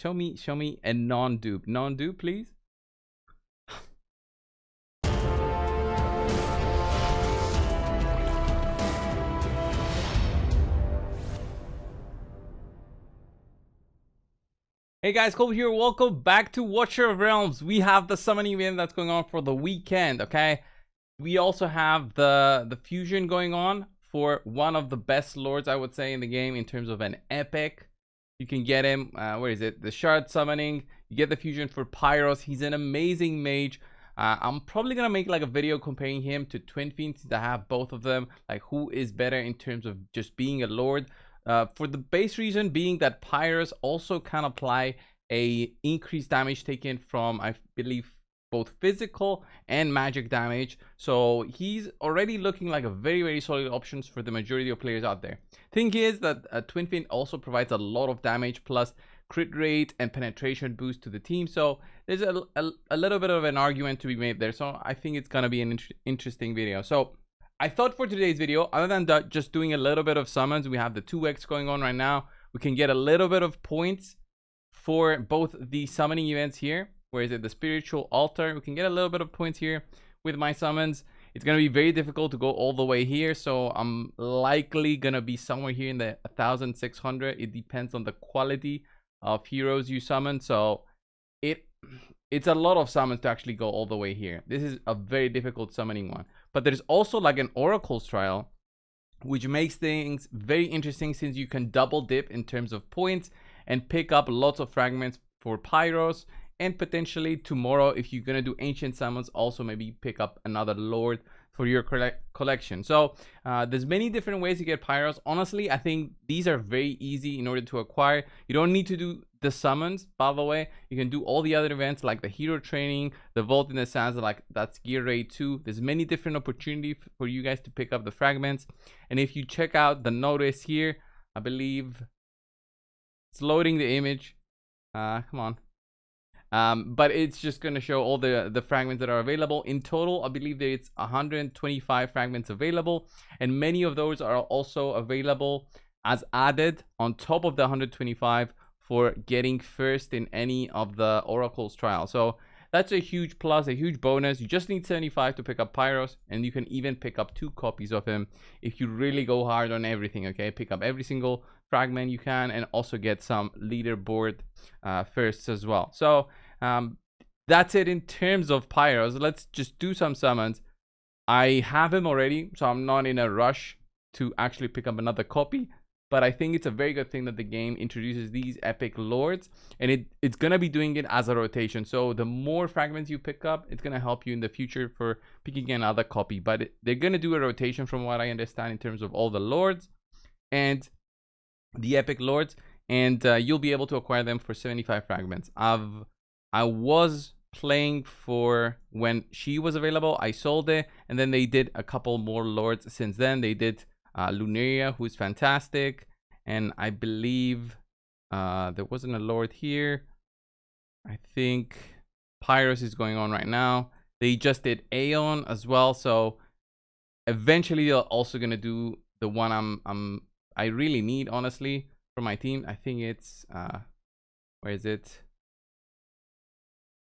show me a non-dupe. Non-dupe, please. Hey guys, Cold here. Welcome back to Watcher of Realms. We have the summoning event that's going on for the weekend, okay? We also have the fusion going on for one of the best lords, I would say, in the game in terms of an epic. You can get him, where is it? The shard summoning. You get the fusion for Pyros. He's an amazing mage. I'm probably gonna make like a video comparing him to Twin Fiend, since I have both of them, like who is better in terms of just being a lord. For the base reason being that Pyros also can apply a increased damage taken from, I believe, both physical and magic damage. So he's already looking like a very solid options for the majority of players out there. Thing is that Twin Fiend also provides a lot of damage plus crit rate and penetration boost to the team. So there's a little bit of an argument to be made there. So I think it's gonna be an interesting video. So I thought for today's video, other than just doing a little bit of summons, we have the 2x going on right now. We can get a little bit of points for both the summoning events here. Where is it? The spiritual altar. We can get a little bit of points here with my summons. It's going to be very difficult to go all the way here. So I'm likely going to be somewhere here in the 1,600. It depends on the quality of heroes you summon. So it's a lot of summons to actually go all the way here. This is a very difficult summoning one. But there's also like an Oracle's Trial, which makes things very interesting since you can double dip in terms of points and pick up lots of fragments for Pyros. And potentially tomorrow, if you're going to do ancient summons, also maybe pick up another lord for your collection. So there's many different ways to get Pyros. Honestly, I think these are very easy in order to acquire. You don't need to do the summons, by the way. You can do all the other events like the hero training, the vault in the sands, like that's gear raid 2. There's many different opportunities for you guys to pick up the fragments. And if you check out the notice here, I believe it's loading the image. Come on. But it's just going to show all the fragments that are available. In total, I believe that it's 125 fragments available, and many of those are also available as added on top of the 125 for getting first in any of the Oracle's Trial. So that's a huge plus, a huge bonus. You just need 75 to pick up Pyros, and you can even pick up 2 copies of him if you really go hard on everything, okay? Pick up every single fragment you can, and also get some leaderboard firsts as well. So that's it in terms of Pyros. Let's just do some summons. I have him already, so I'm not in a rush to actually pick up another copy. But I think it's a very good thing that the game introduces these epic lords, and it's gonna be doing it as a rotation. So the more fragments you pick up, it's gonna help you in the future for picking another copy. But they're gonna do a rotation, from what I understand, in terms of all the lords and the epic lords, and you'll be able to acquire them for 75 fragments. I was playing for when she was available. I sold it, and then they did a couple more lords since then. They did Lunaria, who's fantastic, and I believe there wasn't a lord here. I think Pyros is going on right now. They just did Aeon as well, so eventually they're also gonna do the one I really need, honestly, for my team. I think it's where is it?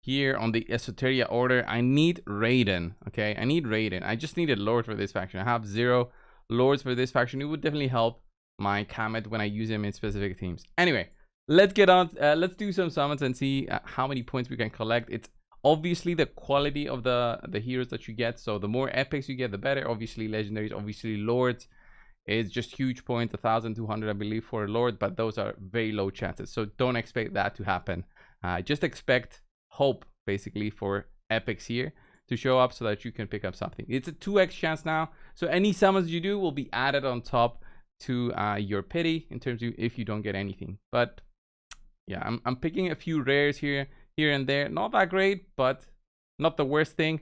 Here on the Esoteria order. I need Raiden. Okay, I need Raiden. I just need a lord for this faction. I have 0 lords for this faction. It would definitely help my Kamet when I use him in specific teams. Anyway, let's get on. Let's do some summons and see how many points we can collect. It's obviously the quality of the heroes that you get. So the more epics you get, the better. Obviously legendaries, obviously lords is just huge points. 1,200 I believe for a lord, but those are very low chances, so don't expect that to happen. Just expect hope basically for epics here to show up so that you can pick up something. It's a 2x chance now, so any summons you do will be added on top to your pity in terms of if you don't get anything. But yeah, I'm picking a few rares here and there. Not that great, but not the worst thing.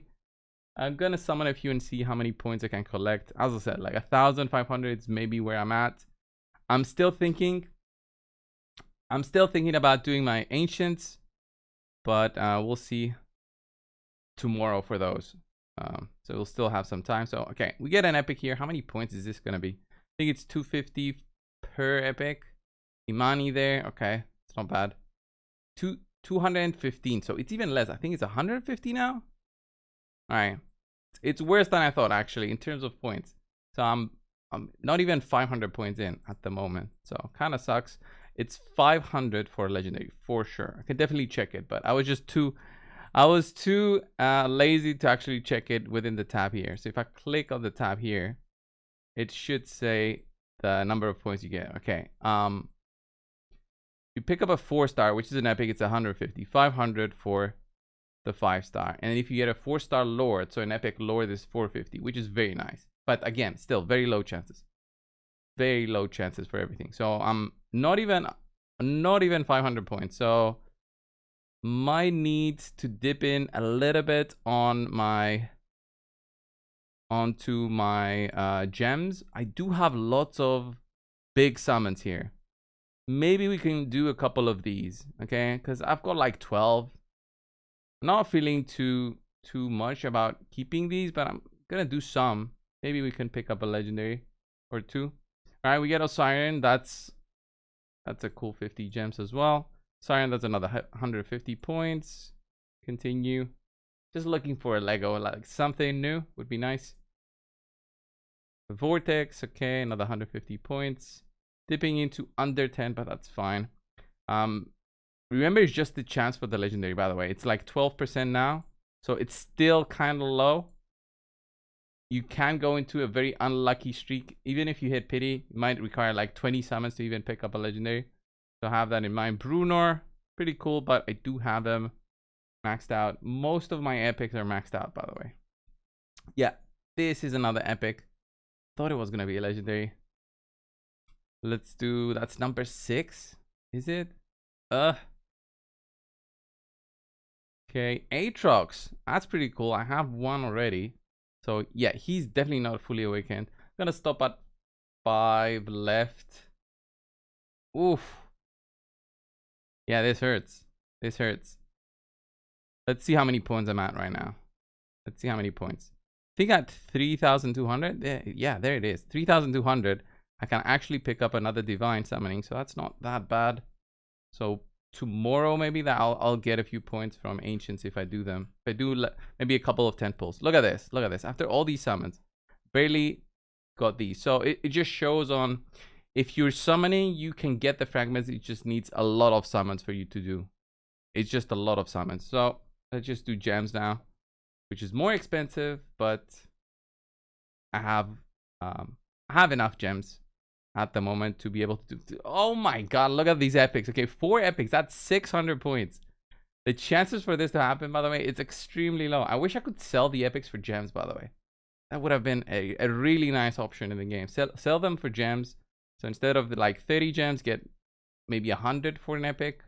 I'm gonna summon a few and see how many points I can collect. As I said, like 1,500 is maybe where I'm at. I'm still thinking about doing my ancients, but we'll see tomorrow for those. So we'll still have some time. So okay, we get an epic here. How many points is this gonna be? I think it's 250 per epic. Imani there. Okay, it's not bad. 215. So it's even less. I think it's 150 now. All right. It's worse than I thought, actually, in terms of points. So I'm not even 500 points in at the moment. So kind of sucks. It's 500 for legendary for sure. I can definitely check it, but I was too lazy to actually check it within the tab here. So if I click on the tab here, it should say the number of points you get. Okay. You pick up a 4-star, which is an epic. It's 150, 500 for the 5-star. And if you get a 4-star lord, so an epic lord is 450, which is very nice. But again, still very low chances. Very low chances for everything. So I'm not even 500 points. So might need to dip in a little bit on onto my gems. I do have lots of big summons here. Maybe we can do a couple of these, okay? Because I've got like 12. Not feeling too much about keeping these, but I'm gonna do some. Maybe we can pick up a legendary or two. All right, we get a siren. That's a cool 50 gems as well. Siren, that's another 150 points. Continue. Just looking for a Lego, like something new would be nice. Vortex, okay, another 150 points. Dipping into under 10, but that's fine. Remember, it's just the chance for the legendary, by the way. It's like 12% now, so it's still kind of low. You can go into a very unlucky streak. Even if you hit pity, it might require like 20 summons to even pick up a legendary. So have that in mind. Brunor, pretty cool, but I do have them maxed out. Most of my epics are maxed out, by the way. Yeah, this is another epic. Thought it was going to be a legendary. Let's do, that's number 6. Is it? Okay, Aatrox. That's pretty cool. I have one already. So yeah, he's definitely not fully awakened. I'm gonna stop at 5 left. Oof. Yeah, this hurts. This hurts. Let's see how many points I'm at right now. Let's see how many points. I think at 3,200. Yeah, there it is. 3,200. I can actually pick up another divine summoning, so that's not that bad. So tomorrow maybe that I'll get a few points from ancients if I do them. If I do maybe a couple of 10 pulls. Look at this. Look at this. After all these summons, barely got these. So it just shows on if you're summoning, you can get the fragments. It just needs a lot of summons for you to do. It's just a lot of summons. So let's just do gems now, which is more expensive, but I have enough gems at the moment to be able to do. Oh my god, look at these epics. Okay, 4 epics, that's 600 points. The chances for this to happen, by the way, it's extremely low. I wish I could sell the epics for gems, by the way. That would have been a really nice option in the game. Sell them for gems. So instead of like 30 gems, get maybe 100 for an epic.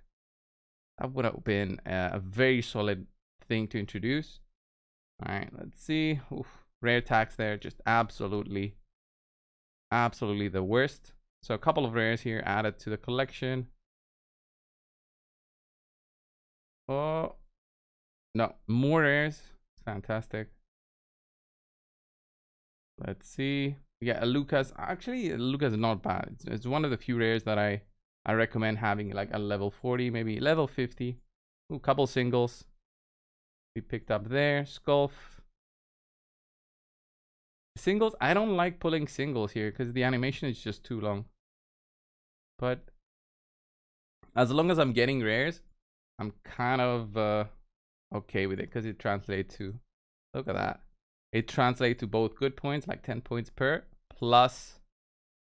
That would have been a very solid thing to introduce. All right, let's see. Oof, rare tax there, just absolutely the worst. So a couple of rares here added to the collection. Oh no, more rares. Fantastic. Let's see. Yeah, a Lucas. Actually, a Lucas is not bad. It's one of the few rares that I recommend having, like a level 40, maybe level 50. Ooh, couple singles we picked up there. Sculf. Singles, I don't like pulling singles here because the animation is just too long. But as long as I'm getting rares, I'm kind of okay with it because it translates to, look at that. It translates to both good points, like 10 points per, plus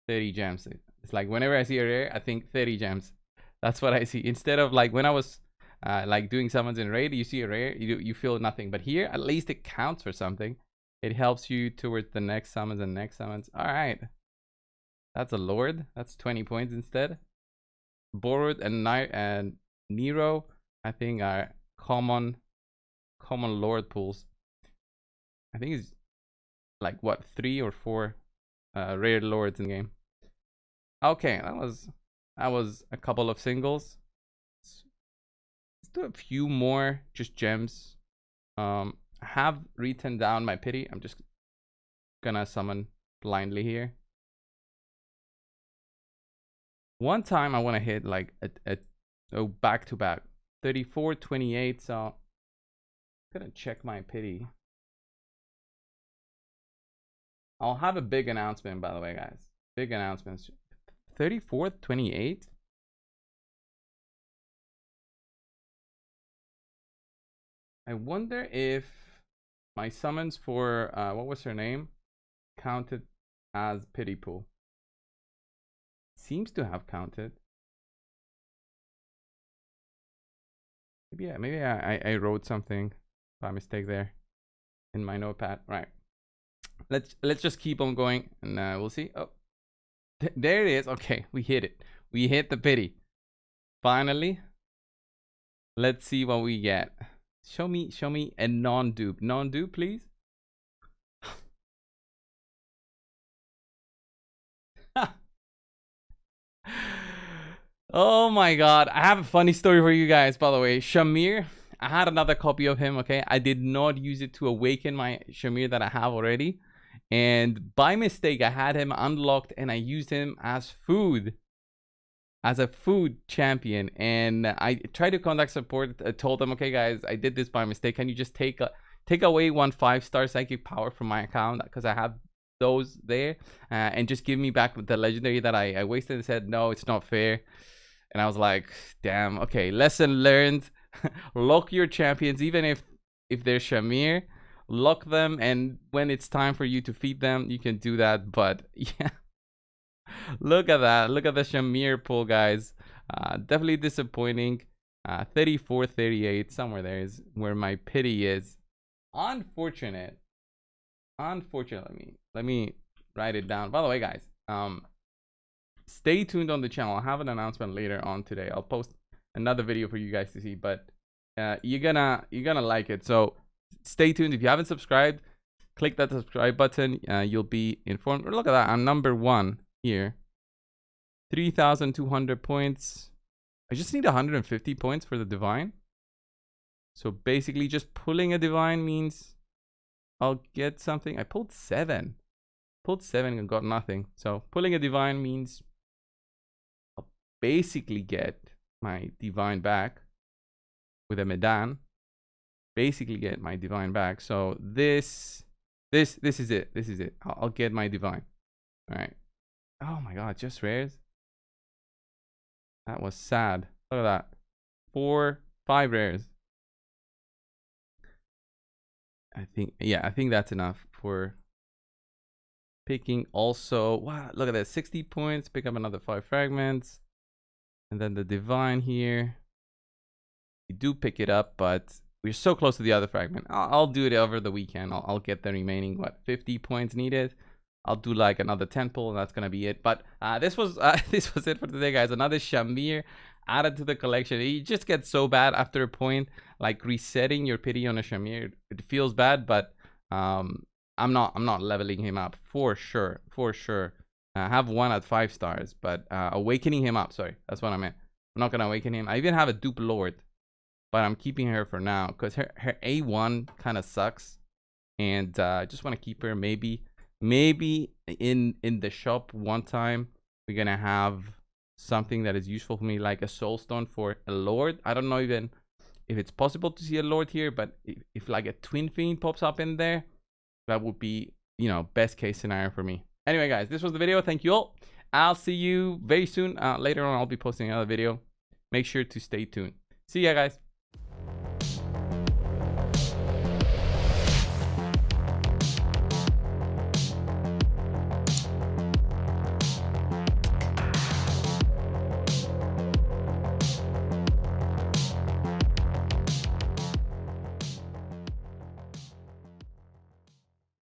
30 gems. It's like whenever I see a rare, I think 30 gems. That's what I see. Instead of like when I was like doing summons in raid, you see a rare, you feel nothing. But here, at least it counts for something. It helps you towards the next summons and next summons. All right. That's a lord. That's 20 points instead. Borrowed and Nero, I think, are common lord pools. I think it's like what, 3 or 4 rare lords in the game. Okay, that was a couple of singles. Let's do a few more just gems. I have written down my pity. I'm just gonna summon blindly here. One time I want to hit like a back to back. 34-28. So I'm gonna check my pity. I'll have a big announcement, by the way, guys. Big announcements. 34-28. I wonder if my summons for what was her name counted as pity pool. Seems to have counted. Maybe I wrote something by mistake there in my notepad. Right. Let's just keep on going, and we'll see. Oh, there it is. Okay, we hit it. We hit the pity. Finally. Let's see what we get. Show me a non-dupe. Non-dupe, please. Oh my god. I have a funny story for you guys, by the way. Shamir, I had another copy of him, okay? I did not use it to awaken my Shamir that I have already. And by mistake, I had him unlocked and I used him as food. As a food champion. And I tried to contact support. I told them, okay, guys, I did this by mistake. Can you just take away 1 5-star psychic power from my account? Because I have those there. And just give me back the legendary that I wasted. And said, no, it's not fair. And I was like, damn, okay, lesson learned. Lock your champions, even if they're Shamir. Lock them, and when it's time for you to feed them, you can do that. But yeah, look at that. Look at the Shamir pull, guys. Definitely disappointing. 34-38, somewhere there is where my pity is. Unfortunate. Let me write it down. By the way, guys, stay tuned on the channel. I'll have an announcement later on today. I'll post another video for you guys to see, but you're gonna like it. So stay tuned. If you haven't subscribed, click that subscribe button. You'll be informed. Look at that. I'm number 1 here. 3,200 points. I just need 150 points for the divine. So basically just pulling a divine means I'll get something. I pulled 7. Pulled 7 and got nothing. So pulling a divine means I'll basically get my divine back with a Medan. Basically get my divine back. So this is it. This is it. I'll get my divine. All right. Oh my god, just rares. That was sad. Look at that. 4, 5 rares. I think that's enough for picking. Also, wow, look at that. 60 points. Pick up another 5 fragments. And then the divine here. You do pick it up, but we're so close to the other fragment. I'll do it over the weekend. I'll get the remaining, 50 points needed. I'll do like another 10 pull, and that's gonna be it. But this was it for today, guys. Another Shamir added to the collection. It just gets so bad after a point. Like resetting your pity on a Shamir, it feels bad, but I'm not leveling him up for sure. I have 1 at 5 stars, but awakening him up. Sorry, that's what I meant. I'm not gonna awaken him. I even have a dupe lord, but I'm keeping her for now because her A1 kind of sucks, and I just want to keep her. Maybe in the shop one time we're gonna have something that is useful for me, like a soul stone for a lord. I don't know even if it's possible to see a lord here, but if like a twin fiend pops up in there, that would be, you know, best case scenario for me. Anyway, guys, this was the video. Thank you all. I'll see you very soon. Later on, I'll be posting another video. Make sure to stay tuned. See ya, guys.